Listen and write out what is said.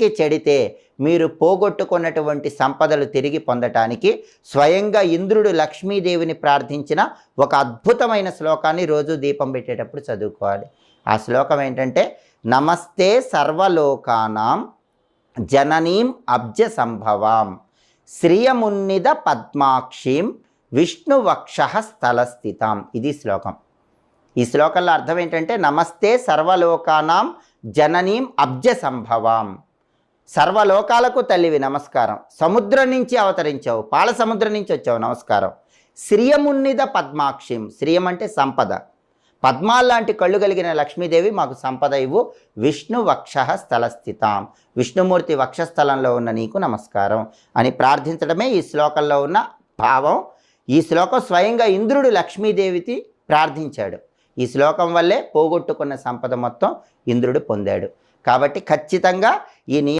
చెడితే మీరు పోగొట్టుకున్నటువంటి సంపదలు తిరిగి పొందటానికి స్వయంగా ఇంద్రుడు లక్ష్మీదేవిని ప్రార్థించిన ఒక అద్భుతమైన శ్లోకాన్ని రోజు దీపం పెట్టేటప్పుడు చదువుకోవాలి. ఆ శ్లోకం ఏంటంటే, నమస్తే సర్వలోకానాం జననీం అబ్జ సంభవాం శ్రియమున్నిద పద్మాక్షీం విష్ణువక్ష స్థలస్థితాం. ఇది శ్లోకం. ఈ శ్లోకంలో అర్థం ఏంటంటే, నమస్తే సర్వలోకానాం జననీం అబ్జ సంభవాం. సర్వలోకాలకు తల్లివి నమస్కారం. సముద్రం నుంచి అవతరించావు, పాల సముద్రం నుంచి వచ్చావు నమస్కారం. శ్రియమున్నిద పద్మాక్షిం. శ్రియం అంటే సంపద. పద్మాల్లాంటి కళ్ళు కలిగిన లక్ష్మీదేవి మాకు సంపద ఇవ్వు. విష్ణు వక్ష స్థలస్థితాం. విష్ణుమూర్తి వక్షస్థలంలో ఉన్న నీకు నమస్కారం అని ప్రార్థించడమే ఈ శ్లోకంలో ఉన్న భావం. ఈ శ్లోకం స్వయంగా ఇంద్రుడు లక్ష్మీదేవికి ప్రార్థించాడు. ఈ శ్లోకం వల్లే పోగొట్టుకున్న సంపద మొత్తం ఇంద్రుడు పొందాడు. కాబట్టి ఖచ్చితంగా ఈ